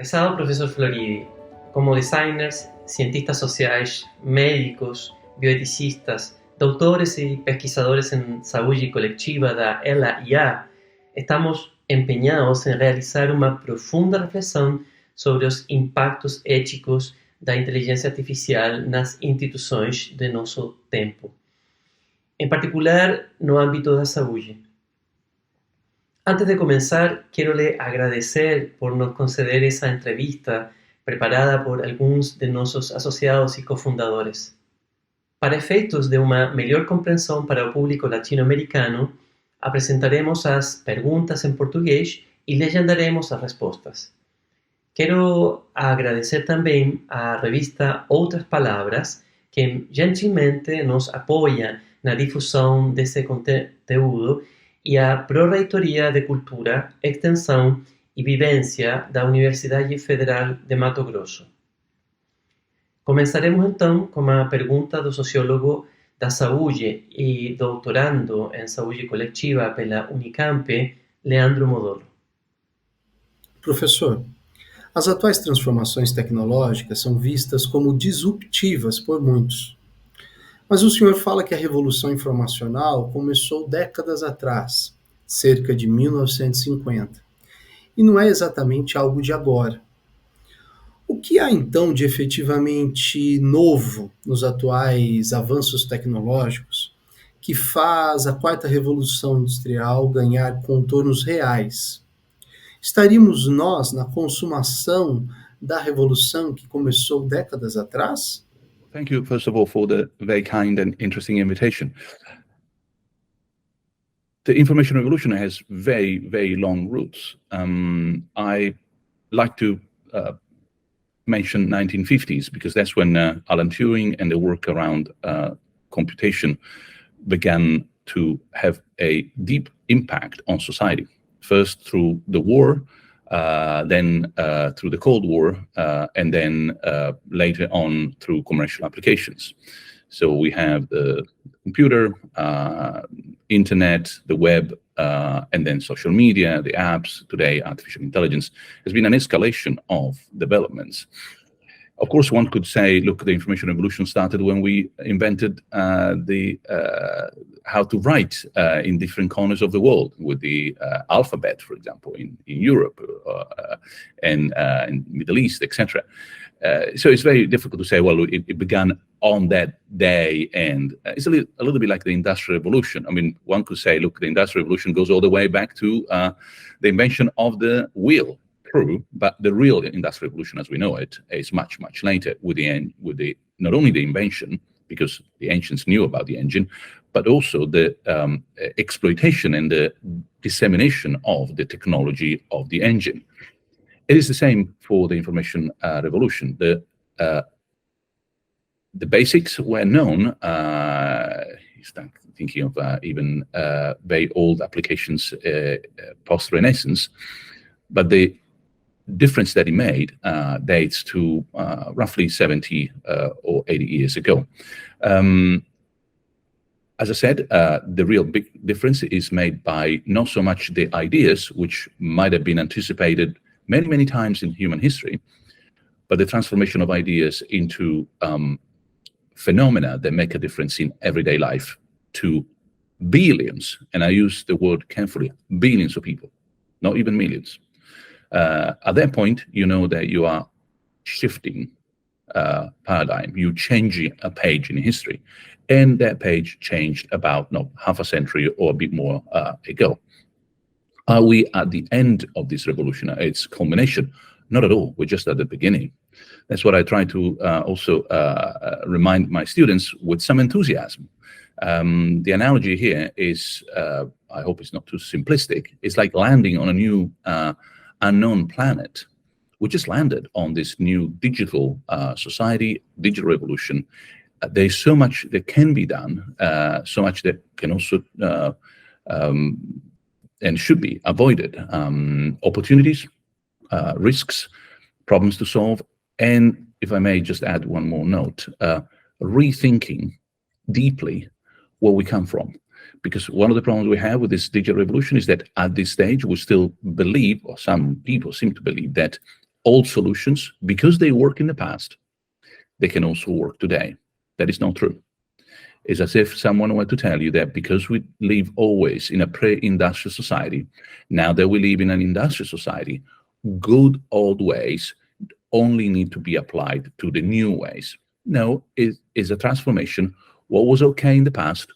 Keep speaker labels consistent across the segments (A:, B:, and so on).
A: Prezado Professor Floridi, como designers, cientistas sociais, médicos, bioeticistas, doutores e pesquisadores em Saúde Coletiva da ELA-IA, estamos empenhados em realizar uma profunda reflexão sobre os impactos éticos da inteligência artificial nas instituições de nosso tempo, em particular no âmbito da saúde. Antes de comenzar, quiero le agradecer por nos conceder esa entrevista preparada por algunos de nuestros asociados y cofundadores. Para efeitos de uma melhor compreensão para o público latino-americano, apresentaremos as perguntas em português e legendaremos as respostas. Quero agradecer também à revista Outras Palavras, que gentilmente nos apoia na difusão desse conteúdo, e a Pró-Reitoria de Cultura, Extensão e Vivência da Universidade Federal de Mato Grosso. Começaremos então com a pergunta do sociólogo da saúde e doutorando em saúde coletiva pela Unicamp, Leandro Modolo.
B: Professor, as atuais transformações tecnológicas são vistas como disruptivas por muitos. Mas o senhor fala que a revolução informacional começou décadas atrás, cerca de 1950, e não é exatamente algo de agora. O que há então de efetivamente novo nos atuais avanços tecnológicos que faz a quarta revolução industrial ganhar contornos reais? Estaríamos nós na consumação da revolução que começou décadas atrás?
C: Thank you, first of all, for the very kind and interesting invitation. The information revolution has very, very long roots. I like to mention 1950s because that's when Alan Turing and the work around computation began to have a deep impact on society. First through the war, then through the Cold War, and then later on through commercial applications. So we have the computer, internet, the web, and then social media, the apps, today artificial intelligence. Has been an escalation of developments. Of course, one could say, look, the information revolution started when we invented how to write in different corners of the world with the alphabet, for example, in Europe and in Middle East, etc. So it's very difficult to say, well, it began on that day, and it's a little bit like the Industrial Revolution. I mean, one could say, look, the Industrial Revolution goes all the way back to the invention of the wheel. True, but the real Industrial Revolution, as we know it, is much, much later with the not only the invention, because the ancients knew about the engine, but also the exploitation and the dissemination of the technology of the engine. It is the same for the information revolution. The basics were known. Start thinking of even very old applications post-Renaissance, but the difference that he made dates to roughly 70 or 80 years ago. As I said, the real big difference is made by not so much the ideas, which might have been anticipated many, many times in human history, but the transformation of ideas into phenomena that make a difference in everyday life to billions, and I use the word carefully, billions of people, not even millions. At that point, you know that you are shifting paradigm. You're changing a page in history, and that page changed about half a century or a bit more ago. Are we at the end of this revolution, its culmination? Not at all. We're just at the beginning. That's what I try to also remind my students with some enthusiasm. The analogy here is, I hope it's not too simplistic, it's like landing on a new unknown planet. We just landed on this new digital society, digital revolution. There's so much that can be done, so much that can also and should be avoided. Opportunities, risks, problems to solve, and if I may just add one more note, rethinking deeply where we come from. Because one of the problems we have with this digital revolution is that at this stage we still believe, or some people seem to believe, that old solutions, because they work in the past, they can also work today. That is not true. It's as if someone were to tell you that because we live always in a pre-industrial society, now that we live in an industrial society, good old ways only need to be applied to the new ways. No, it is a transformation. What was okay in the past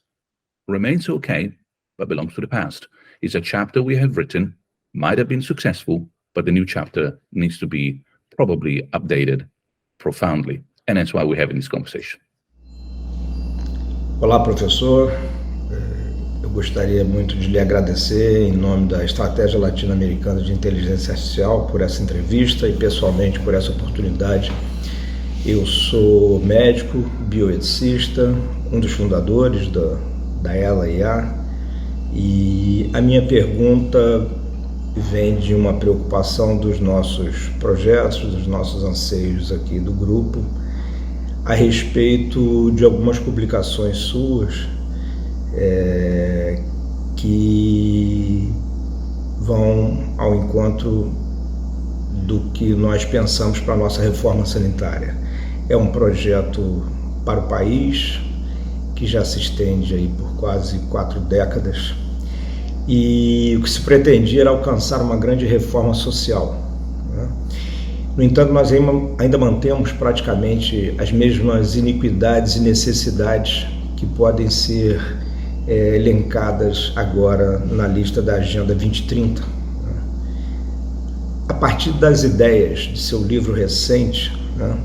C: remains okay, but belongs to the past. It's a chapter we have written, might have been successful, but the new chapter needs to be probably updated profoundly. And that's why we're having this conversation.
D: Olá, professor. Eu gostaria muito de lhe agradecer em nome da Estratégia Latino-Americana de Inteligência Artificial por essa entrevista e pessoalmente por essa oportunidade. Eu sou médico, bioeticista, um dos fundadores da ELA-IA, e a minha pergunta vem de uma preocupação dos nossos projetos, dos nossos anseios aqui do grupo, a respeito de algumas publicações suas que vão ao encontro do que nós pensamos para a nossa reforma sanitária. É um projeto para o país que já se estende aí por quase 4 décadas, e o que se pretendia era alcançar uma grande reforma social, né? No entanto, nós ainda mantemos praticamente as mesmas iniquidades e necessidades que podem ser elencadas agora na lista da Agenda 2030. Né? A partir das ideias de seu livro recente, né,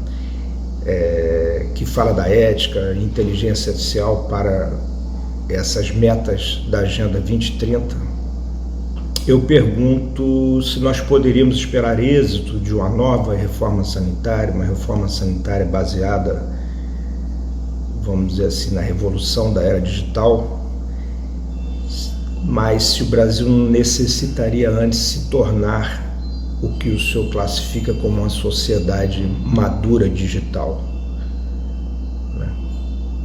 D: que fala da ética e inteligência artificial para essas metas da Agenda 2030, eu pergunto se nós poderíamos esperar êxito de uma nova reforma sanitária, uma reforma sanitária baseada, vamos dizer assim, na revolução da era digital, mas se o Brasil necessitaria antes se tornar o que o senhor classifica como uma sociedade madura digital.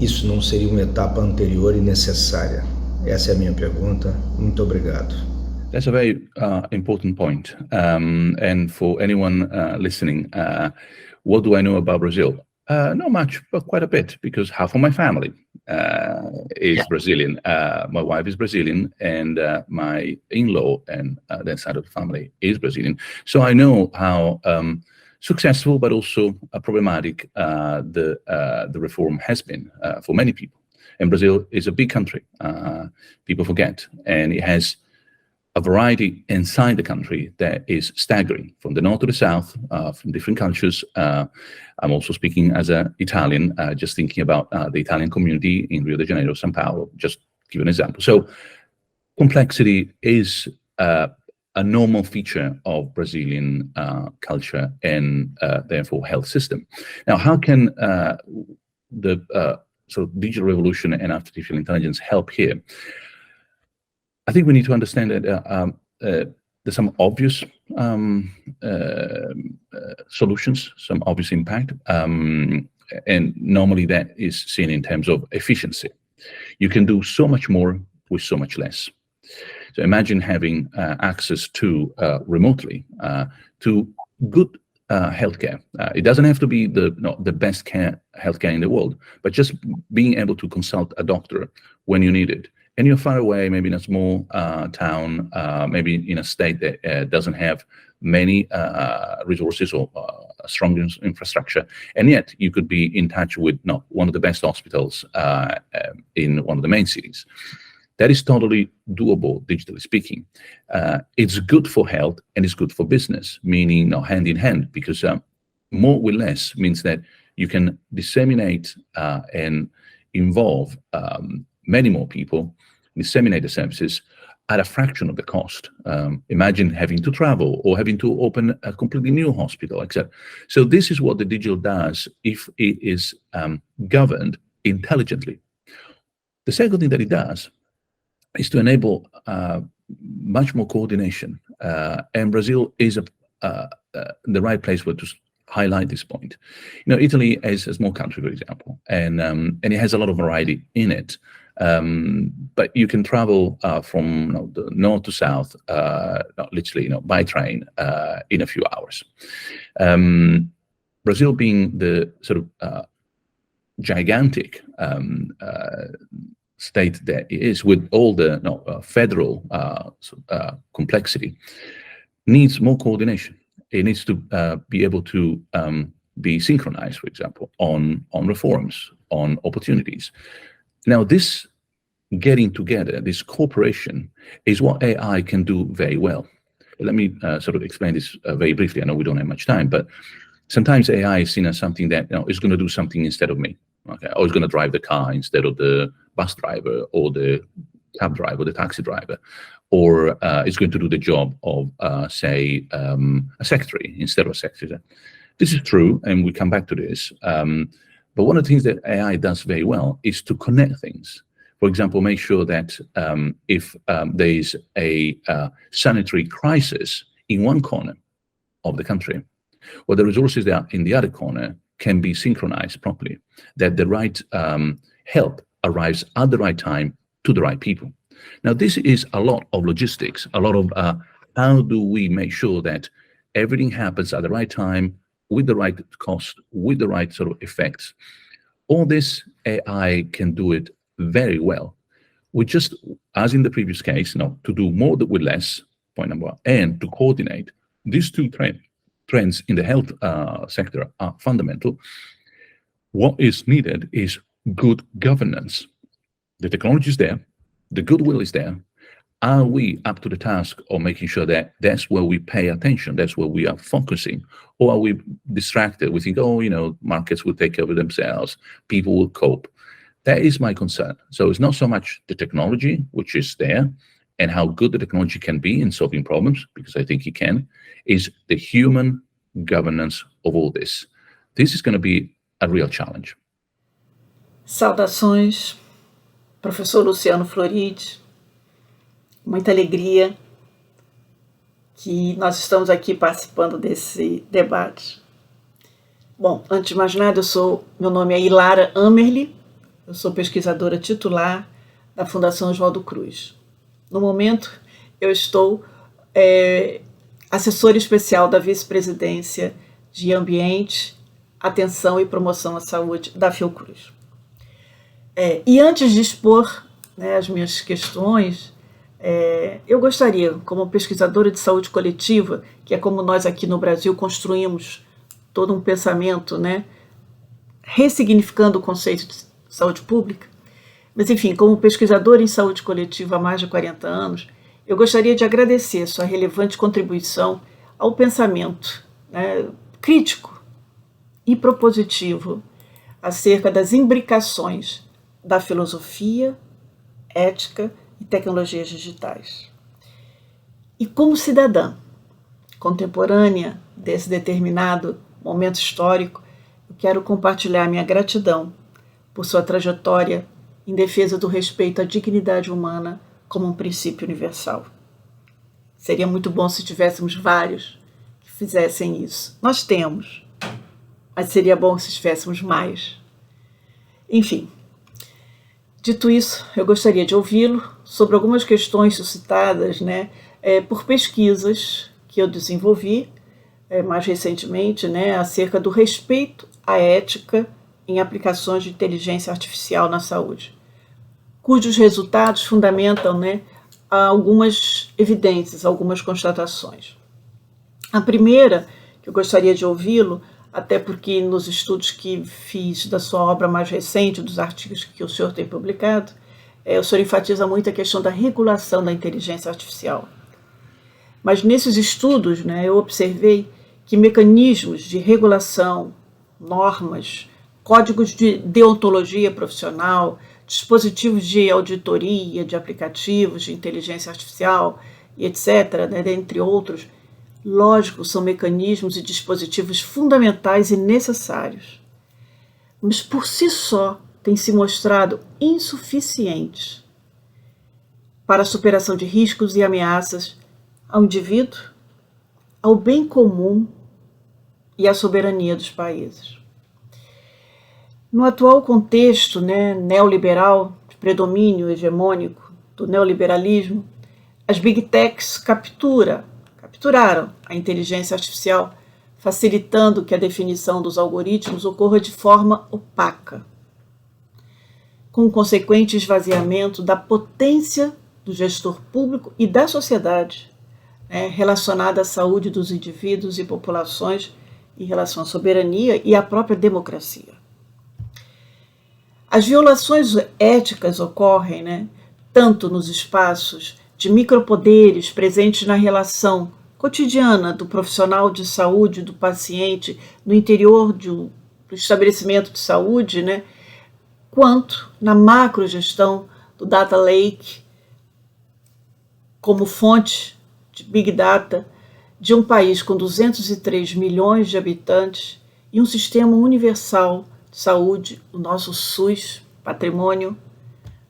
D: Isso não seria uma etapa anterior e necessária? Essa é a minha pergunta. Muito obrigado.
C: That's a very important point. And for anyone listening, what do I know about Brazil? Not much, but quite a bit, because half of my family is Brazilian. My wife is Brazilian, and my in-law and that side of the family is Brazilian. So I know how successful, but also problematic the reform has been for many people. And Brazil is a big country, people forget, and it has a variety inside the country that is staggering, from the north to the south, from different cultures. I'm also speaking as an Italian, just thinking about the Italian community in Rio de Janeiro, São Paulo, just give an example. So complexity is a normal feature of Brazilian culture and therefore health system. Now, how can the sort of digital revolution and artificial intelligence help here? I think we need to understand that there's some obvious solutions, some obvious impact, and normally that is seen in terms of efficiency. You can do so much more with so much less. So imagine having access to remotely to good healthcare. It doesn't have to be the best healthcare in the world, but just being able to consult a doctor when you need it. And you're far away, maybe in a small town, maybe in a state that doesn't have many resources or strong infrastructure, and yet you could be in touch with one of the best hospitals in one of the main cities. That is totally doable, digitally speaking. It's good for health and it's good for business, meaning hand in hand, because more with less means that you can disseminate and involve many more people, disseminate the services at a fraction of the cost. Imagine having to travel or having to open a completely new hospital, etc. So this is what the digital does if it is governed intelligently. The second thing that it does is to enable much more coordination. And Brazil is the right place where to highlight this point. Italy is a small country, for example, and it has a lot of variety in it. But you can travel from the north to south, literally, by train in a few hours. Brazil being the sort of gigantic state that it is, with all the federal complexity, needs more coordination. It needs to be able to be synchronized, for example, on reforms, on opportunities. Now, this getting together, this cooperation, is what AI can do very well. Let me sort of explain this very briefly. I know we don't have much time, but sometimes AI is seen as something that is going to do something instead of me. Okay, or it's going to drive the car instead of the bus driver, or the cab driver, the taxi driver, or it's going to do the job of, say, a secretary instead of a secretary. This is true, and we come back to this. But one of the things that AI does very well is to connect things. For example, make sure that if there is a sanitary crisis in one corner of the country, well, the resources that are in the other corner can be synchronized properly, that the right help arrives at the right time to the right people. Now, this is a lot of logistics, a lot of how do we make sure that everything happens at the right time, with the right cost, with the right sort of effects. All this, AI can do it very well. We just, as in the previous case, to do more with less, point number one, and to coordinate. These two trends in the health sector are fundamental. What is needed is good governance. The technology is there, the goodwill is there. Are we up to the task of making sure that that's where we pay attention, that's where we are focusing? Or are we distracted? We think, markets will take care of themselves, people will cope. That is my concern. So it's not so much the technology, which is there, and how good the technology can be in solving problems, because I think it can, is the human governance of all this. This is going to be a real challenge.
E: Saudações, professor Luciano Floridi. Muita alegria que nós estamos aqui participando desse debate. Bom, antes de mais nada, meu nome é Ilara Amerli, eu sou pesquisadora titular da Fundação Oswaldo Cruz. No momento, eu estou assessora especial da Vice-Presidência de Ambiente, Atenção e Promoção à Saúde da Fiocruz. E antes de expor as minhas questões, eu gostaria, como pesquisadora de saúde coletiva, que é como nós aqui no Brasil construímos todo um pensamento, ressignificando o conceito de saúde pública, mas enfim, como pesquisadora em saúde coletiva há mais de 40 anos, eu gostaria de agradecer sua relevante contribuição ao pensamento crítico e propositivo acerca das imbricações da filosofia, ética e tecnologias digitais. E como cidadã contemporânea desse determinado momento histórico, eu quero compartilhar minha gratidão por sua trajetória em defesa do respeito à dignidade humana como um princípio universal. Seria muito bom se tivéssemos vários que fizessem isso. Nós temos, mas seria bom se tivéssemos mais. Enfim, dito isso, eu gostaria de ouvi-lo sobre algumas questões suscitadas por pesquisas que eu desenvolvi mais recentemente acerca do respeito à ética em aplicações de inteligência artificial na saúde, cujos resultados fundamentam algumas evidências, algumas constatações. A primeira, que eu gostaria de ouvi-lo, até porque nos estudos que fiz da sua obra mais recente, dos artigos que o senhor tem publicado, o senhor enfatiza muito a questão da regulação da inteligência artificial. Mas nesses estudos, eu observei que mecanismos de regulação, normas, códigos de deontologia profissional, dispositivos de auditoria de aplicativos de inteligência artificial, e etc., dentre outros, lógico, são mecanismos e dispositivos fundamentais e necessários, mas por si só têm se mostrado insuficientes para a superação de riscos e ameaças ao indivíduo, ao bem comum e à soberania dos países. No atual contexto neoliberal, predomínio hegemônico do neoliberalismo, as Big Techs capturaram a inteligência artificial, facilitando que a definição dos algoritmos ocorra de forma opaca, com o consequente esvaziamento da potência do gestor público e da sociedade, relacionada à saúde dos indivíduos e populações em relação à soberania e à própria democracia. As violações éticas ocorrem, tanto nos espaços de micropoderes presentes na relação cotidiana do profissional de saúde, do paciente, no interior do estabelecimento de saúde, quanto na macrogestão do data lake como fonte de Big Data de um país com 203 milhões de habitantes e um sistema universal de saúde, o nosso SUS, patrimônio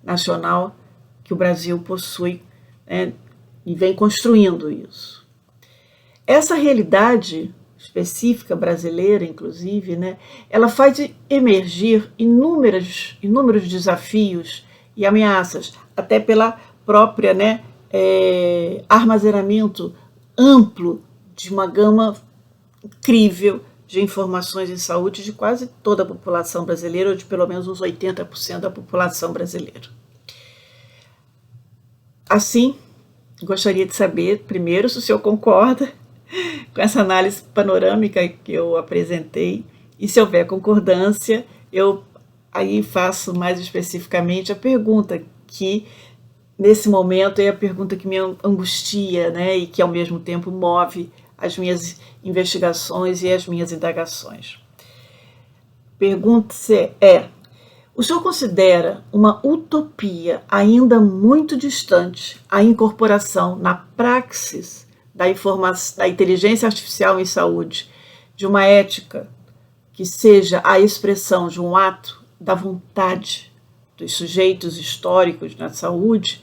E: nacional que o Brasil possui, e vem construindo isso. Essa realidade específica brasileira, inclusive, ela faz emergir inúmeros desafios e ameaças, até pela própria armazenamento amplo de uma gama incrível de informações em saúde de quase toda a população brasileira, ou de pelo menos uns 80% da população brasileira. Assim, gostaria de saber, primeiro, se o senhor concorda com essa análise panorâmica que eu apresentei, e se houver concordância, eu aí faço mais especificamente a pergunta que, nesse momento, é a pergunta que me angustia, e que, ao mesmo tempo, move as minhas investigações e as minhas indagações. Pergunta-se o senhor considera uma utopia ainda muito distante a incorporação na praxis da inteligência artificial em saúde de uma ética que seja a expressão de um ato da vontade dos sujeitos históricos na saúde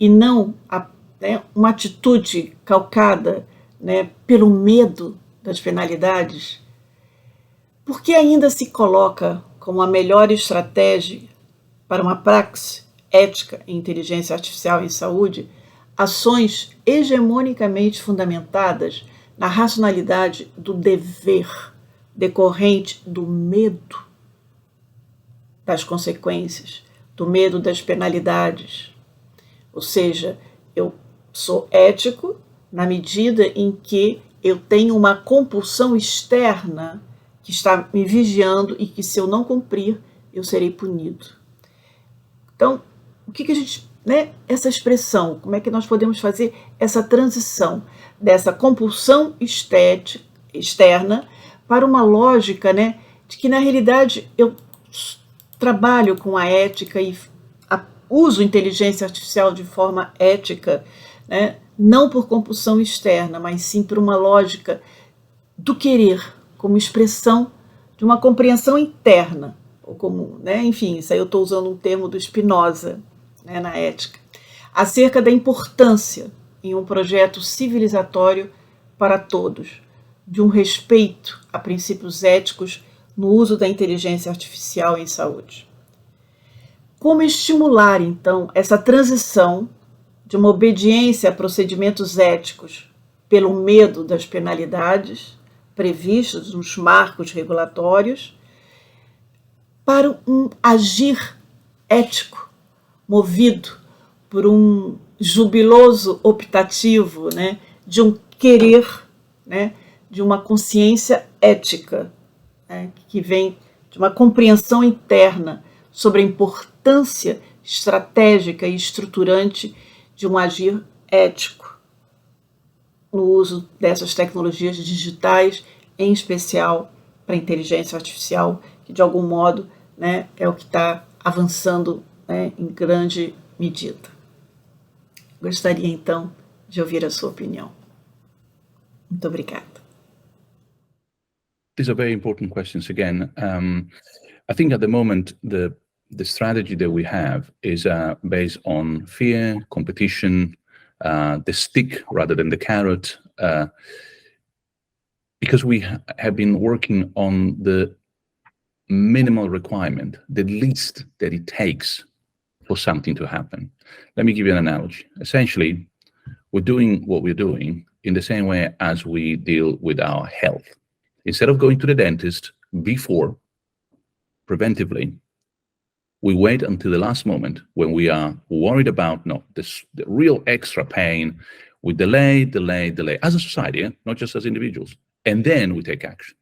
E: e não uma atitude calcada pelo medo das penalidades? Por que ainda se coloca como a melhor estratégia para uma praxis ética em inteligência artificial em saúde ações hegemonicamente fundamentadas na racionalidade do dever decorrente do medo das consequências, do medo das penalidades? Ou seja, eu sou ético na medida em que eu tenho uma compulsão externa que está me vigiando e que, se eu não cumprir, eu serei punido. Então, o que a gente, essa expressão, como é que nós podemos fazer essa transição dessa compulsão externa para uma lógica, de que, na realidade, eu trabalho com a ética e uso inteligência artificial de forma ética, não por compulsão externa, mas sim por uma lógica do querer, como expressão de uma compreensão interna, ou como, enfim, isso aí eu estou usando um termo do Spinoza, na ética, acerca da importância em um projeto civilizatório para todos, de um respeito a princípios éticos no uso da inteligência artificial em saúde. Como estimular, então, essa transição de uma obediência a procedimentos éticos pelo medo das penalidades previstos nos marcos regulatórios para um agir ético, movido por um jubiloso optativo, de um querer, de uma consciência ética, que vem de uma compreensão interna sobre a importância estratégica e estruturante de um agir ético no uso dessas tecnologias digitais, em especial para a inteligência artificial, que de algum modo é o que está avançando em grande medida. Gostaria então de ouvir a sua opinião. Muito obrigada.
C: These are very important questions again. I think at the moment the strategy that we have is based on fear, competition, the stick rather than the carrot, because we have been working on the minimal requirement, the least that it takes for something to happen. Let me give you an analogy. Essentially, we're doing what we're doing in the same way as we deal with our health. Instead of going to the dentist before, preventively, we wait until the last moment when we are worried about the real extra pain. We delay as a society, not just as individuals, and then we take action.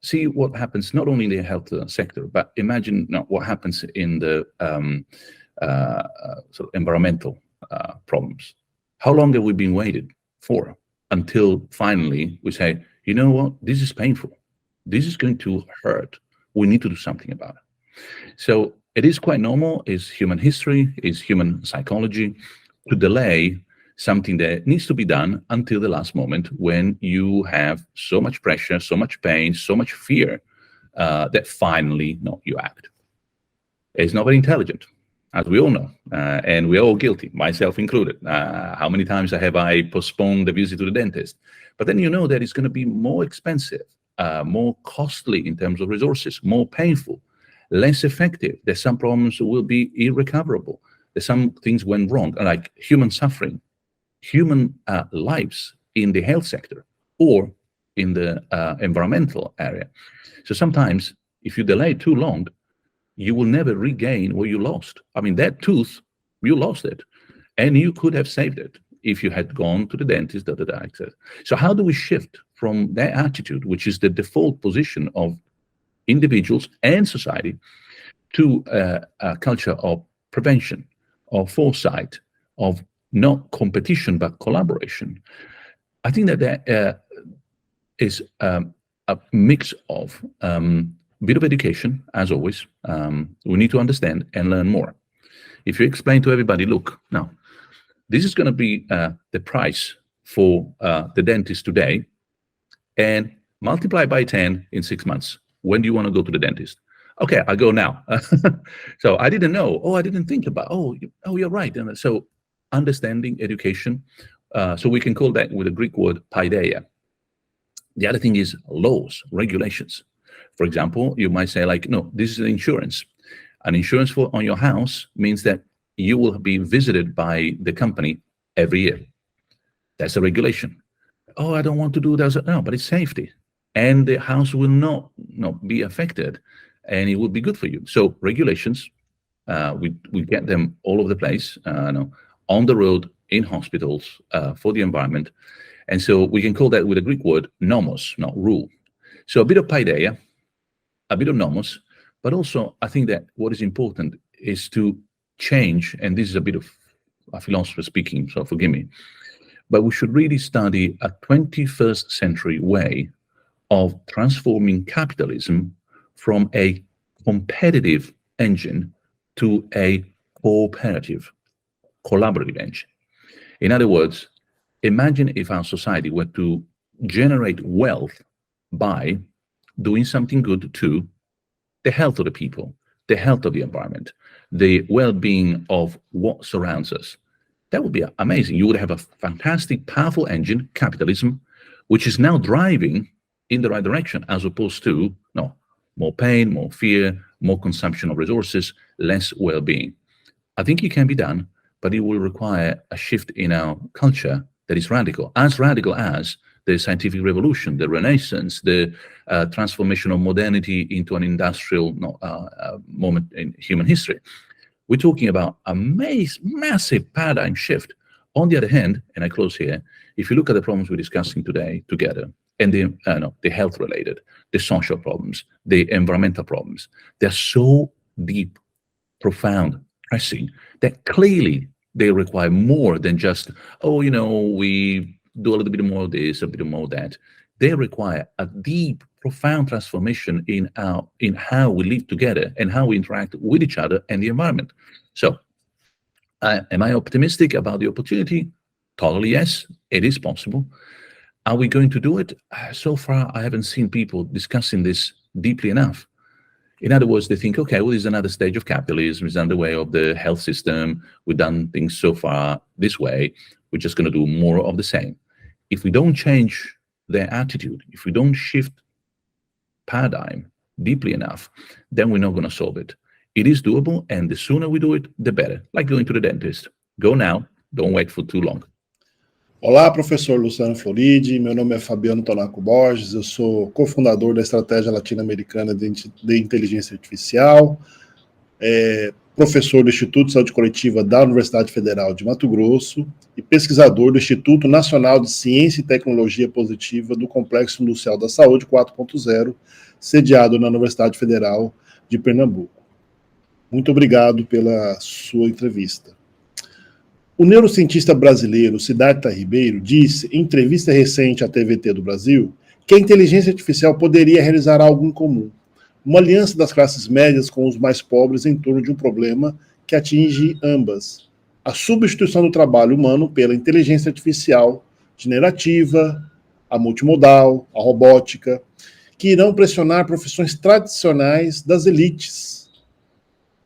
C: See what happens not only in the health sector, but imagine what happens in the sort of environmental problems. How long have we been waiting for until finally we say, you know what, this is painful. This is going to hurt. We need to do something about it. So it is quite normal, is human history, is human psychology, to delay something that needs to be done until the last moment when you have so much pressure, so much pain, so much fear that finally you act. It's not very intelligent, as we all know, and we're all guilty, myself included. How many times have I postponed the visit to the dentist? But then you know that it's going to be more expensive, more costly in terms of resources, more painful, less effective. That some problems will be irrecoverable. That some things went wrong, like human suffering, human lives in the health sector or in the environmental area. So sometimes if you delay too long, you will never regain what you lost. I mean, that tooth, you lost it, and you could have saved it if you had gone to the dentist, etc. So how do we shift from that attitude, which is the default position of individuals and society, to a culture of prevention, of foresight, of not competition, but collaboration? I think that is a mix of bit of education, as always. We need to understand and learn more. If you explain to everybody, look, now, this is going to be the price for the dentist today, and multiply by 10 in 6 months. When do you want to go to the dentist? Okay, I'll go now. So I didn't know. Oh, I didn't think about, you're right. And so understanding, education. So we can call that with a Greek word, paideia. The other thing is laws, regulations. For example, you might say like, no, this is an insurance. An insurance on your house means that you will be visited by the company every year. That's a regulation. Oh, I don't want to do that. No, but it's safety. And the house will not be affected, and it will be good for you. So regulations, we get them all over the place, on the road, in hospitals, for the environment. And so we can call that with a Greek word, nomos, not rule. So a bit of paideia, a bit of nomos, but also I think that what is important is to change, and this is a bit of a philosopher speaking, so forgive me, but we should really study a 21st century way of transforming capitalism from a competitive engine to a cooperative, collaborative engine. In other words, imagine if our society were to generate wealth by doing something good to the health of the people, the health of the environment, the well-being of what surrounds us. That would be amazing. You would have a fantastic, powerful engine, capitalism, which is now driving in the right direction, as opposed to more pain, more fear, more consumption of resources, less well-being. I think it can be done, but it will require a shift in our culture that is radical as the scientific revolution, the Renaissance, the transformation of modernity into an industrial moment in human history. We're talking about a massive paradigm shift. On the other hand, and I close here, if you look at the problems we're discussing today together, and the health-related, the social problems, the environmental problems, they're so deep, profound, pressing, that clearly they require more than just, we do a little bit more of this, a bit more of that. They require a deep, profound transformation in how we live together and how we interact with each other and the environment. So, am I optimistic about the opportunity? Totally yes, it is possible. Are we going to do it? So far, I haven't seen people discussing this deeply enough. In other words, they think, okay, well, this is another stage of capitalism, it's another way of the health system. We've done things so far this way. We're just going to do more of the same. If we don't change their attitude, if we don't shift paradigm deeply enough, then we're not going to solve it. It is doable, and the sooner we do it, the better. Like going to the dentist. Go now, don't wait for too long.
F: Olá, professor Luciano Floridi, meu nome é Fabiano Tonaco Borges, eu sou cofundador da Estratégia Latino-Americana de Inteligência Artificial, professor do Instituto de Saúde Coletiva da Universidade Federal de Mato Grosso e pesquisador do Instituto Nacional de Ciência e Tecnologia Positiva do Complexo Industrial da Saúde 4.0, sediado na Universidade Federal de Pernambuco. Muito obrigado pela sua entrevista. O neurocientista brasileiro Siddhartha Ribeiro disse, em entrevista recente à TVT do Brasil, que a inteligência artificial poderia realizar algo em comum, uma aliança das classes médias com os mais pobres em torno de um problema que atinge ambas, a substituição do trabalho humano pela inteligência artificial generativa, a multimodal, a robótica, que irão pressionar profissões tradicionais das elites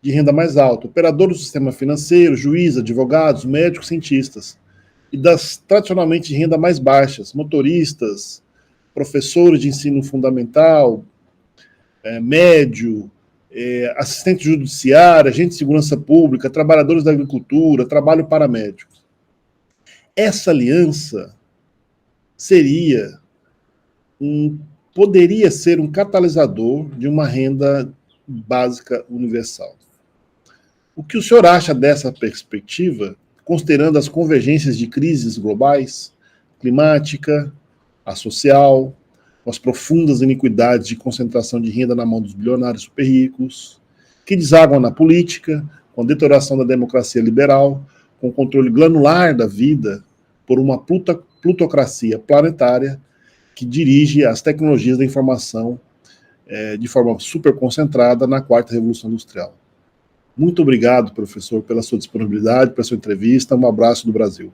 F: de renda mais alta, operadores do sistema financeiro, juízes, advogados, médicos, cientistas, e das tradicionalmente de renda mais baixas, motoristas, professores de ensino fundamental, médio, assistente judiciário, agente de segurança pública, trabalhadores da agricultura, trabalho paramédico. Essa aliança poderia ser um catalisador de uma renda básica universal. O que o senhor acha dessa perspectiva, considerando as convergências de crises globais, climática, a social, as profundas iniquidades de concentração de renda na mão dos bilionários super ricos, que desaguam na política, com a deterioração da democracia liberal, com o controle granular da vida por uma plutocracia planetária que dirige as tecnologias da informação de forma super concentrada na quarta revolução industrial. Muito obrigado, professor, pela sua disponibilidade, pela sua entrevista. Um abraço do Brasil.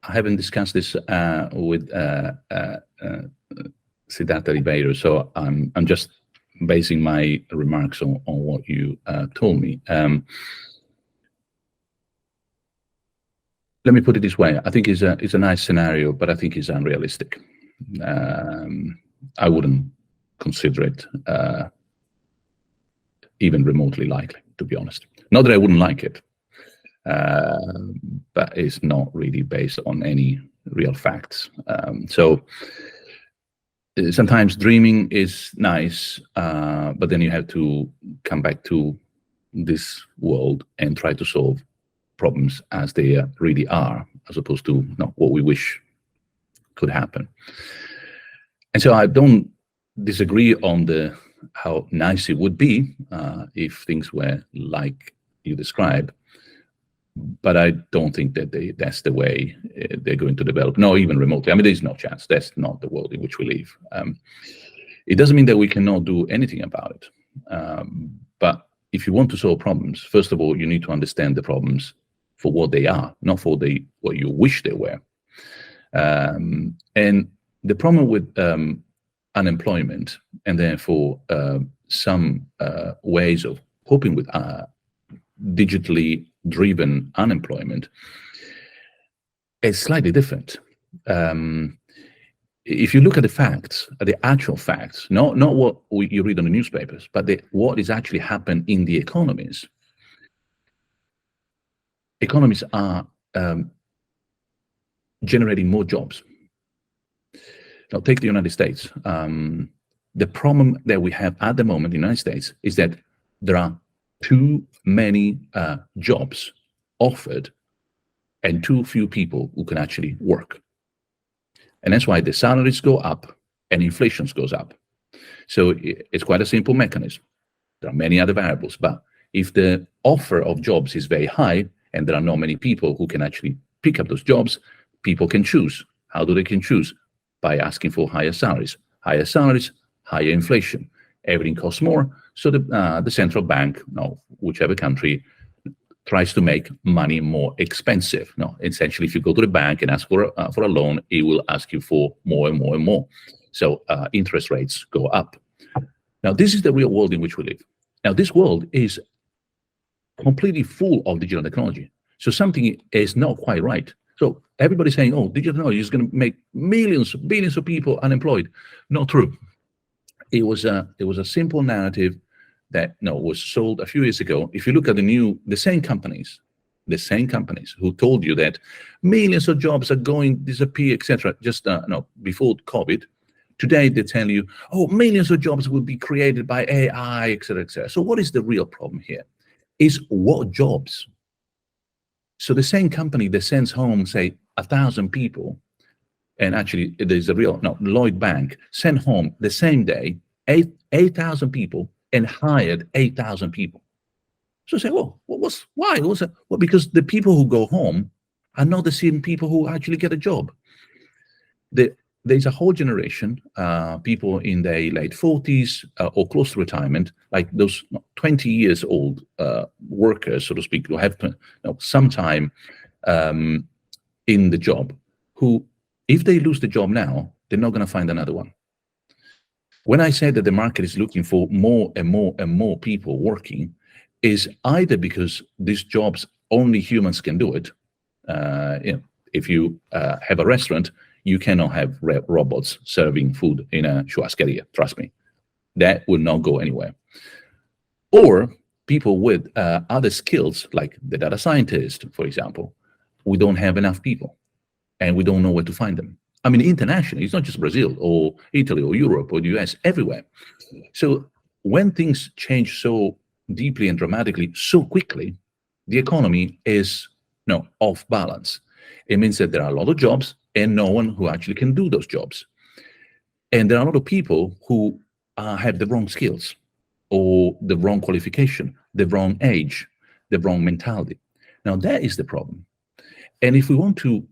C: I haven't discussed this with Siddhartha Ribeiro, so I'm just basing my remarks on what you told me. Let me put it this way. I think it's a nice scenario, but I think it's unrealistic. I wouldn't consider it even remotely likely, to be honest. Not that I wouldn't like it, but it's not really based on any real facts. So sometimes dreaming is nice, but then you have to come back to this world and try to solve problems as they really are, as opposed to what we wish could happen. And so I don't disagree on how nice it would be if things were like you describe, but I don't think that that's the way they're going to develop, not even remotely. I mean, there's no chance. That's not the world in which we live. It doesn't mean that we cannot do anything about it. But if you want to solve problems, first of all, you need to understand the problems for what they are, not for what you wish they were. And the problem with unemployment, and therefore some ways of coping with digitally driven unemployment, is slightly different. If you look at the facts, at the actual facts, not what you read on the newspapers, but what is actually happened in the economies. Economies are generating more jobs. Now, take the United States. The problem that we have at the moment in the United States is that there are too many jobs offered and too few people who can actually work. And that's why the salaries go up and inflation goes up. So it's quite a simple mechanism. There are many other variables, but if the offer of jobs is very high and there are not many people who can actually pick up those jobs, people can choose. How do they can choose? By asking for higher salaries, higher inflation. Everything costs more, so the central bank, whichever country, tries to make money more expensive. Essentially, if you go to the bank and ask for a loan, it will ask you for more and more and more. So interest rates go up. Now, this is the real world in which we live. Now, this world is completely full of digital technology. So something is not quite right. So everybody's saying, digital technology is going to make millions, billions of people unemployed. Not true. It was a simple narrative that was sold a few years ago. If you look at the same companies who told you that millions of jobs are going to disappear, etc., just before COVID, today they tell you, oh, millions of jobs will be created by AI, etc., etc. So what is the real problem here? Is what jobs? So the same company that sends home, say, 1,000 people, and actually there's Lloyd Bank sent home the same day 8,000 people and hired 8,000 people. So say, well, why? Well, because the people who go home are not the same people who actually get a job. There's a whole generation, people in their late 40s or close to retirement, like those 20 years old workers, so to speak, who have some time in the job, who, if they lose the job now, they're not going to find another one. When I say that the market is looking for more and more and more people working, is either because these jobs only humans can do it. If you have a restaurant, you cannot have robots serving food in a churrascaria. Trust me, that will not go anywhere. Or people with other skills, like the data scientist, for example, we don't have enough people, and we don't know where to find them. I mean, internationally, it's not just Brazil or Italy or Europe or the US, everywhere. So when things change so deeply and dramatically so quickly, the economy is off balance. It means that there are a lot of jobs and no one who actually can do those jobs. And there are a lot of people who have the wrong skills or the wrong qualification, the wrong age, the wrong mentality. Now, that is the problem. And if we want to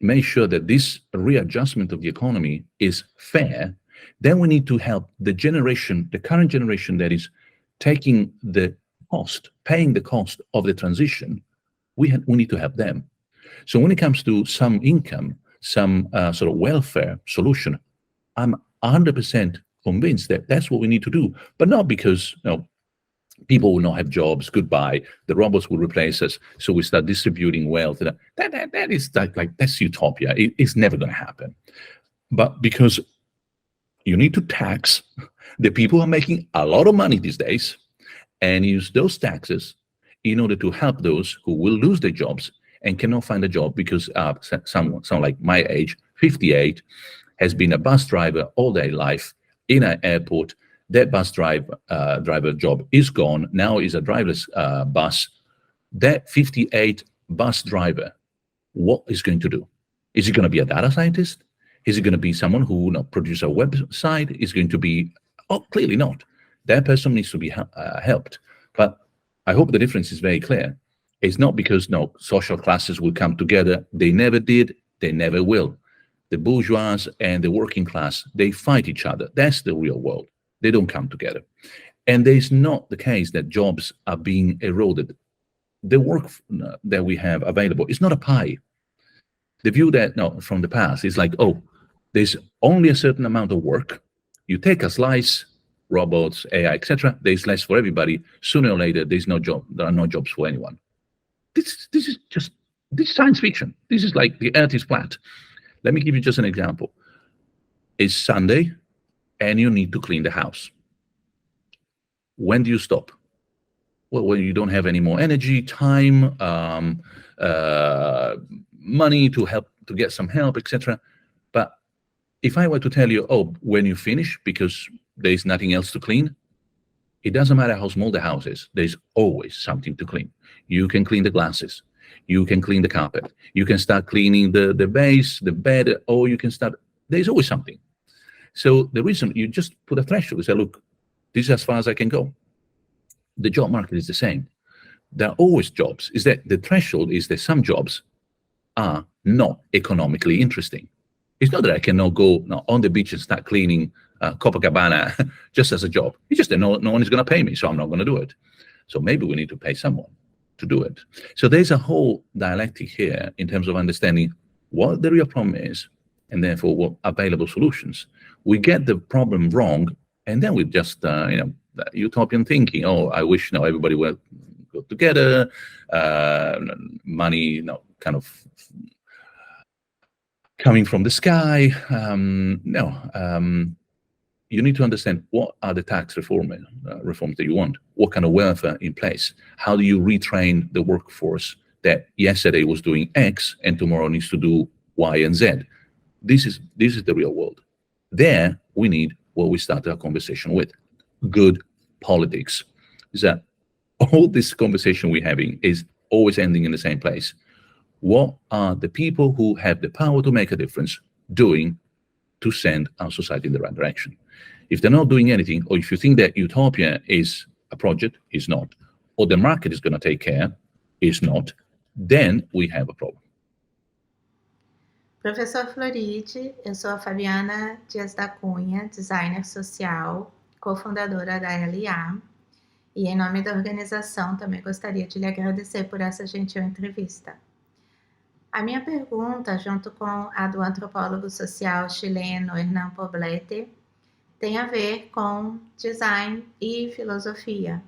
C: make sure that this readjustment of the economy is fair, then we need to help the current generation that is taking the cost, paying the cost of the transition. We need to help them. So when it comes to some income, some sort of welfare solution, I'm 100% convinced that that's what we need to do, but not because people will not have jobs. Goodbye. The robots will replace us. So we start distributing wealth. That is like that's utopia. It's never going to happen. But because you need to tax the people who are making a lot of money these days and use those taxes in order to help those who will lose their jobs and cannot find a job because someone like my age, 58, has been a bus driver all their life in an airport. That bus driver job is gone. Now is a driverless bus. That 58 bus driver, what is going to do? Is he going to be a data scientist? Is he going to be someone who produce a website? Is going to be? Oh, clearly not. That person needs to be helped. But I hope the difference is very clear. It's not because social classes will come together. They never did. They never will. The bourgeois and the working class, they fight each other. That's the real world. They don't come together. And there's not the case that jobs are being eroded. The work that we have available is not a pie. The view that from the past is like, oh, there's only a certain amount of work. You take a slice, robots, AI, etc. There's less for everybody. Sooner or later, there's no job. There are no jobs for anyone. This is science fiction. This is like the earth is flat. Let me give you just an example. It's Sunday, and you need to clean the house. When do you stop? Well, when you don't have any more energy, time, money to get some help, etc. But if I were to tell you, oh, when you finish, because there's nothing else to clean, it doesn't matter how small the house is, there's always something to clean. You can clean the glasses, you can clean the carpet, you can start cleaning the base, the bed, or you can start, there's always something. So the reason you just put a threshold, you say, look, this is as far as I can go. The job market is the same. There are always jobs. Is that the threshold is that some jobs are not economically interesting. It's not that I cannot go on the beach and start cleaning Copacabana just as a job. It's just that no one is going to pay me, so I'm not going to do it. So maybe we need to pay someone to do it. So there's a whole dialectic here in terms of understanding what the real problem is, and therefore what available solutions. We get the problem wrong, and then we just utopian thinking. Oh, I wish everybody would go together. Money, kind of coming from the sky. you need to understand what are the tax reforms that you want, what kind of welfare in place, how do you retrain the workforce that yesterday was doing X and tomorrow needs to do Y and Z. This is the real world. There we need what we started our conversation with, good politics. Is that all this conversation we're having is always ending in the same place. What are the people who have the power to make a difference doing to send our society in the right direction? If they're not doing anything, or if you think that utopia is a project, is not, or the market is going to take care, is not, then we have a problem.
G: Professor Floridi, eu sou a Fabiana Dias da Cunha, designer social, cofundadora da ELA-IA, e em nome da organização também gostaria de lhe agradecer por essa gentil entrevista. A minha pergunta, junto com a do antropólogo social chileno Hernán Poblete, tem a ver com design e filosofia.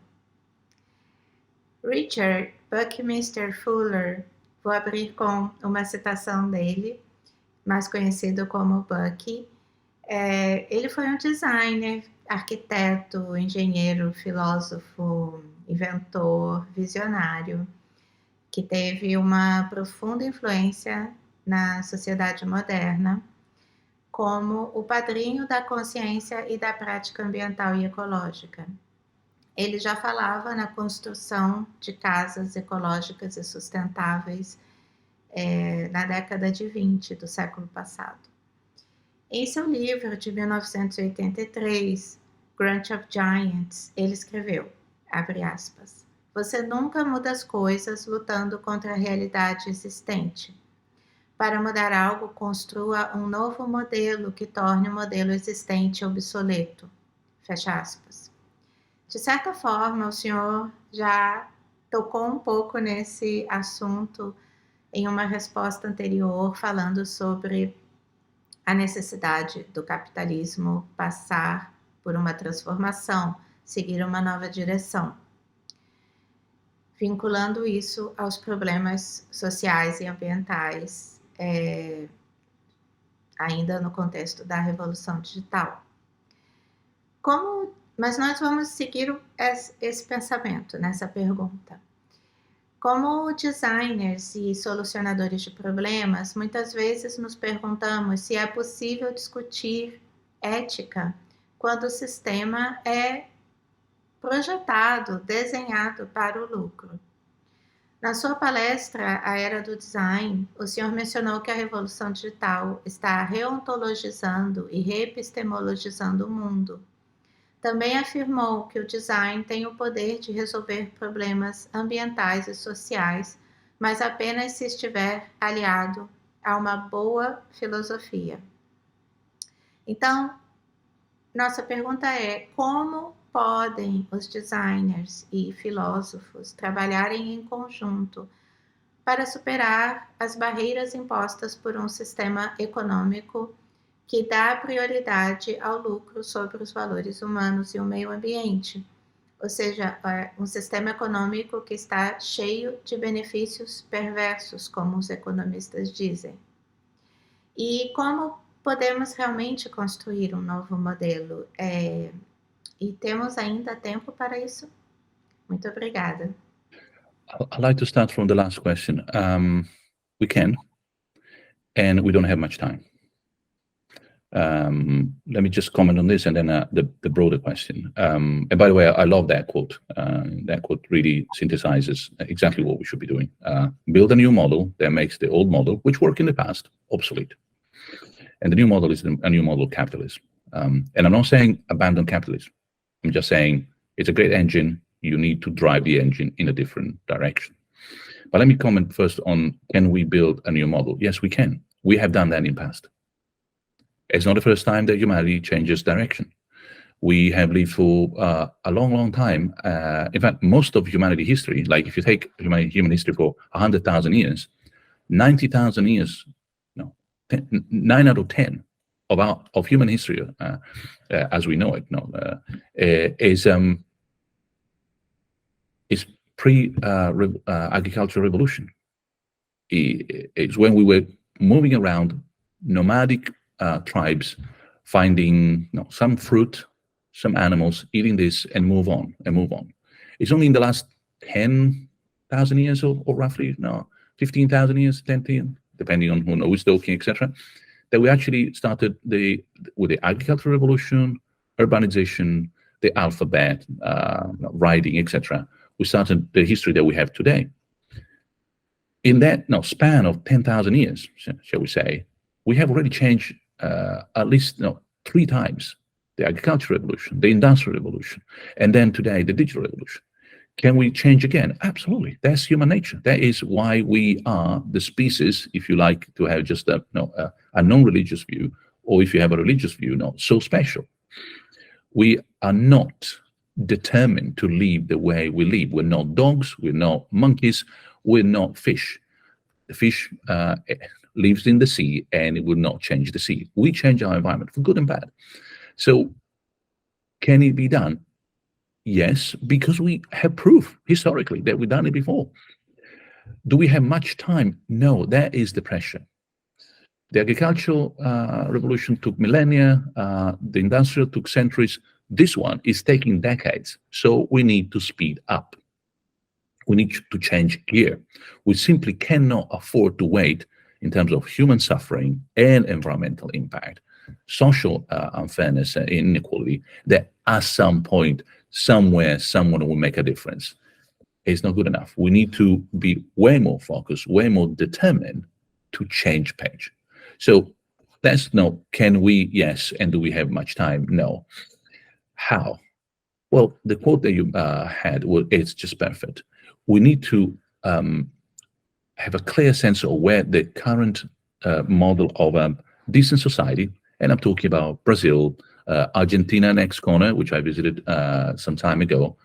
G: Richard Buckminster Fuller, vou abrir com uma citação dele, mais conhecido como Bucky. Ele foi um designer, arquiteto, engenheiro, filósofo, inventor, visionário, que teve uma profunda influência na sociedade moderna, como o padrinho da consciência e da prática ambiental e ecológica. Ele já falava na construção de casas ecológicas e sustentáveis na década de 20 do século passado. Em seu livro de 1983, Grant of Giants, ele escreveu, abre aspas, "Você nunca muda as coisas lutando contra a realidade existente. Para mudar algo, construa um novo modelo que torne o modelo existente obsoleto." Fecha aspas. De certa forma, o senhor já tocou um pouco nesse assunto em uma resposta anterior, falando sobre a necessidade do capitalismo passar por uma transformação, seguir uma nova direção, vinculando isso aos problemas sociais e ambientais, ainda no contexto da Revolução Digital. Mas nós vamos seguir esse pensamento nessa pergunta. Como designers e solucionadores de problemas, muitas vezes nos perguntamos se é possível discutir ética quando o sistema é projetado, desenhado para o lucro. Na sua palestra, A Era do Design, o senhor mencionou que a Revolução Digital está reontologizando e reepistemologizando o mundo. Também afirmou que o design tem o poder de resolver problemas ambientais e sociais, mas apenas se estiver aliado a uma boa filosofia. Então, nossa pergunta é: como podem os designers e filósofos trabalharem em conjunto para superar as barreiras impostas por um sistema econômico que dá prioridade ao lucro sobre os valores humanos e o meio ambiente, ou seja, um sistema econômico que está cheio de benefícios perversos, como os economistas dizem. E como podemos realmente construir um novo modelo? E temos ainda tempo para isso? Muito obrigada.
C: I'd like to start from the last question. We can, and we don't have much time. Let me just comment on this and then the broader question. And by the way, I love that quote. That quote really synthesizes exactly what we should be doing. Build a new model that makes the old model, which worked in the past, obsolete. And the new model is a new model of capitalism. And I'm not saying abandon capitalism. I'm just saying it's a great engine. You need to drive the engine in a different direction. But let me comment first on, can we build a new model? Yes, we can. We have done that in the past. It's not the first time that humanity changes direction. We have lived for a long, long time. In fact, most of humanity history, like if you take human history for 100,000 years, 90,000 years, 9 out of 10 of human history, as we know it, is pre-agricultural revolution. It's when we were moving around nomadic tribes finding some fruit, some animals, eating this, and move on. It's only in the last 10,000 years or roughly 15,000 years, 10,000, depending on who's talking, etc., that we actually started with the agricultural revolution, urbanization, the alphabet, writing, etc. We started the history that we have today. In that span of 10,000 years, shall we say, we have already changed at least 3 times: the agricultural revolution, the industrial revolution, and then today the digital revolution. Can we change again? Absolutely. That's human nature. That is why we are the species, if you like to have just a non-religious view, or if you have a religious view, so special. We are not determined to live the way we live. We're not dogs, we're not monkeys, we're not fish. The fish lives in the sea, and it will not change the sea. We change our environment for good and bad. So can it be done? Yes, because we have proof historically that we've done it before. Do we have much time? No, that is the pressure. The agricultural revolution took millennia, the industrial took centuries. This one is taking decades. So we need to speed up. We need to change gear. We simply cannot afford to wait in terms of human suffering and environmental impact, social unfairness and inequality, that at some point, somewhere, someone will make a difference. It's not good enough. We need to be way more focused, way more determined to change page. So let's know, can we? Yes. And do we have much time? No. How? Well, the quote that you had, well, it's just perfect. We need to have a clear sense of where the current model of a decent society, and I'm talking about Brazil, Argentina next corner, which I visited some time ago,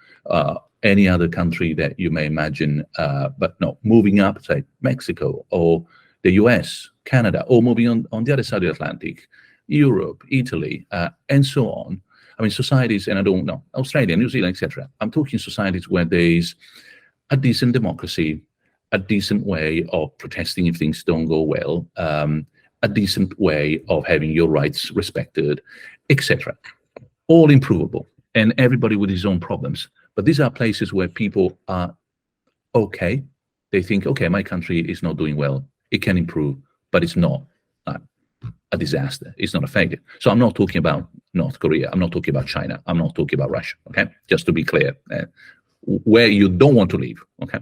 C: any other country that you may imagine, but no, moving up, say Mexico or the US, Canada, or moving on the other side of the Atlantic, Europe, Italy, and so on. I mean, societies, and I don't know, Australia, New Zealand, etc. I'm talking societies where there's a decent democracy, a decent way of protesting if things don't go well, a decent way of having your rights respected, etc. All improvable, and everybody with his own problems. But these are places where people are okay. They think, okay, my country is not doing well. It can improve, but it's not a disaster. It's not a failure. So I'm not talking about North Korea. I'm not talking about China. I'm not talking about Russia, okay? Just to be clear, where you don't want to live, okay?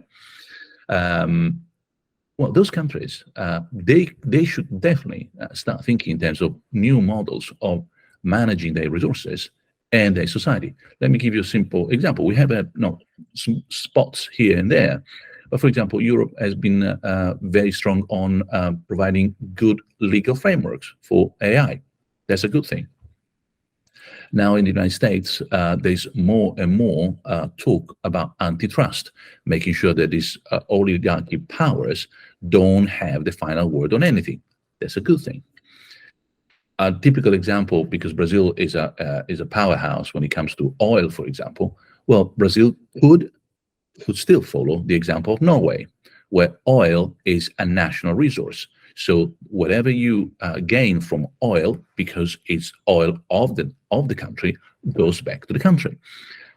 C: Well, those countries, they should definitely start thinking in terms of new models of managing their resources and their society. Let me give you a simple example. We have some spots here and there, but for example, Europe has been very strong on providing good legal frameworks for AI. That's a good thing. Now in the United States, there's more and more talk about antitrust, making sure that these oligarchy powers don't have the final word on anything. That's a good thing. A typical example, because Brazil is a powerhouse when it comes to oil, for example. Well, Brazil could still follow the example of Norway, where oil is a national resource. So whatever you gain from oil, because it's oil of the country, goes back to the country.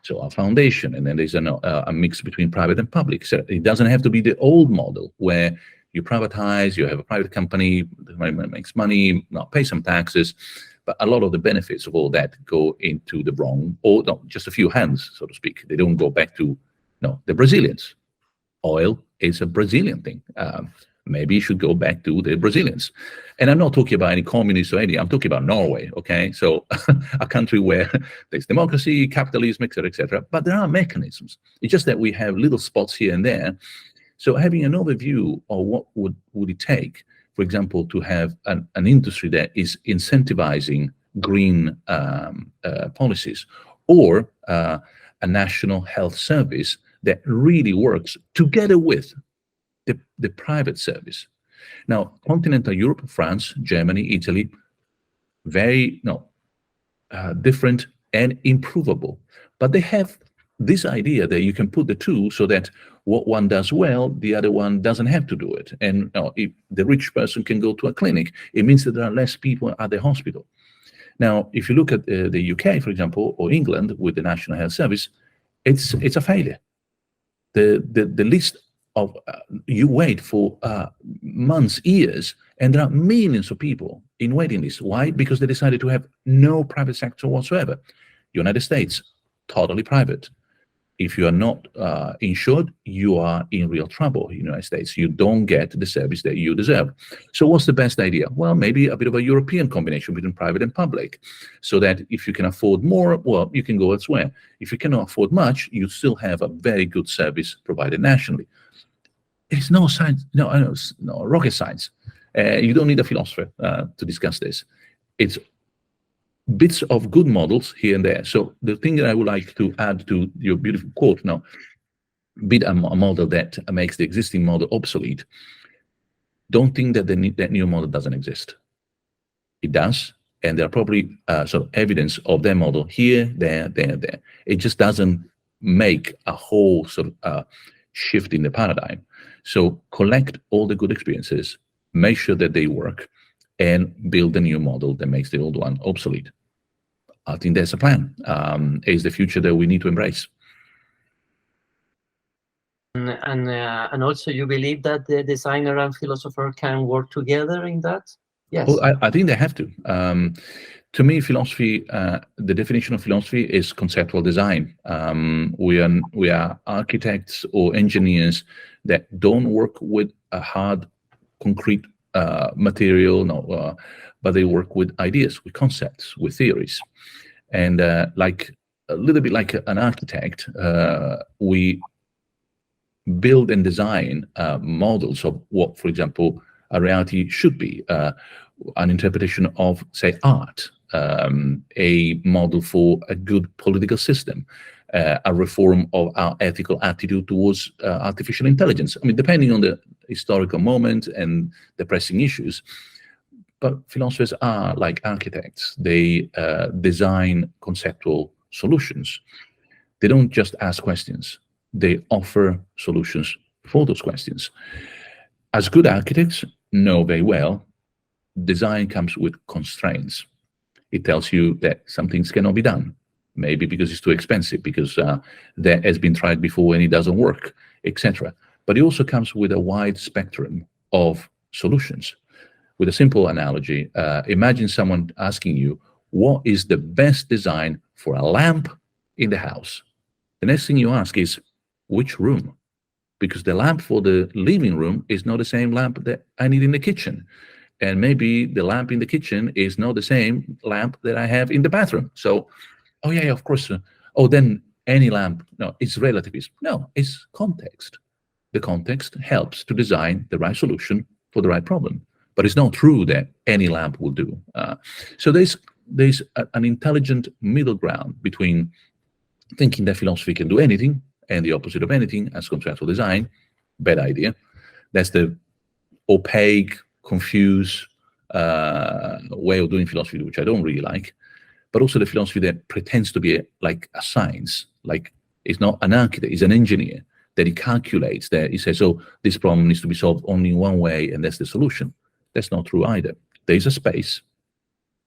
C: So a foundation, and then there's a mix between private and public. So it doesn't have to be the old model where you privatize, you have a private company that makes money, pay some taxes, but a lot of the benefits of all that go into the wrong, or just a few hands, so to speak. They don't go back to the Brazilians. Oil is a Brazilian thing. Maybe you should go back to the Brazilians. And I'm not talking about any communists or anything. I'm talking about Norway, okay? So a country where there's democracy, capitalism, et cetera, but there are mechanisms. It's just that we have little spots here and there. So having an overview of what would it take, for example, to have an industry that is incentivizing green policies, or a national health service that really works together with the private service. Now, continental Europe, France, Germany, Italy, very different and improvable. But they have this idea that you can put the two so that what one does well, the other one doesn't have to do it. And if the rich person can go to a clinic, it means that there are less people at the hospital. Now, if you look at the UK, for example, or England with the National Health Service, it's a failure. The list of you wait for months, years, and there are millions of people in waiting lists. Why? Because they decided to have no private sector whatsoever. United States, totally private. If you are not insured, you are in real trouble in the United States. You don't get the service that you deserve. So what's the best idea? Well, maybe a bit of a European combination between private and public, so that if you can afford more, well, you can go elsewhere. If you cannot afford much, you still have a very good service provided nationally. It's no science, no rocket science. You don't need a philosopher to discuss this. It's bits of good models here and there. So the thing that I would like to add to your beautiful quote now, be a model that makes the existing model obsolete. Don't think that that new model doesn't exist. It does, and there are probably sort of evidence of that model here, there. It just doesn't make a whole sort of shift in the paradigm. So collect all the good experiences, make sure that they work, and build a new model that makes the old one obsolete. I think that's a plan. Is the future that we need to embrace.
A: And also, you believe that the designer and philosopher can work together in that? Yes.
C: Well, I think they have to. To me, philosophy, the definition of philosophy is conceptual design. We are architects or engineers that don't work with a hard, concrete material, but they work with ideas, with concepts, with theories. And like a little bit like an architect, we build and design models of what, for example, a reality should be, an interpretation of, say, art, a model for a good political system, a reform of our ethical attitude towards artificial intelligence. I mean, depending on the historical moment and the pressing issues. But philosophers are like architects. They design conceptual solutions. They don't just ask questions. They offer solutions for those questions. As good architects know very well, design comes with constraints. It tells you that some things cannot be done, maybe because it's too expensive, because that has been tried before and it doesn't work, etc. But it also comes with a wide spectrum of solutions. With a simple analogy, imagine someone asking you, what is the best design for a lamp in the house? The next thing you ask is, which room? Because the lamp for the living room is not the same lamp that I need in the kitchen. And maybe the lamp in the kitchen is not the same lamp that I have in the bathroom. So, oh yeah, of course. Oh, then any lamp, no, it's relativist. No, it's context. The context helps to design the right solution for the right problem. But it's not true that any lamp will do. So there's an intelligent middle ground between thinking that philosophy can do anything and the opposite of anything as conceptual design. Bad idea. That's the opaque, confused way of doing philosophy, which I don't really like. But also the philosophy that pretends to be like a science, like it's not an architect, it's an engineer, that he calculates, that he says, oh, this problem needs to be solved only in one way, and that's the solution. That's not true either. There is a space.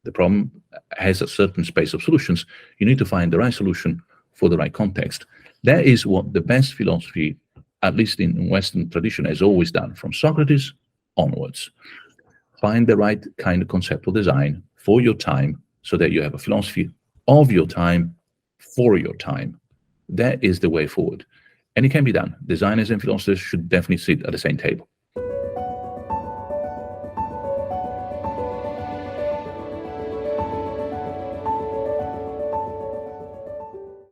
C: The problem has a certain space of solutions. You need to find the right solution for the right context. That is what the best philosophy, at least in Western tradition, has always done, from Socrates onwards. Find the right kind of conceptual design for your time so that you have a philosophy of your time for your time. That is the way forward. And it can be done. Designers and philosophers should definitely sit at the same table.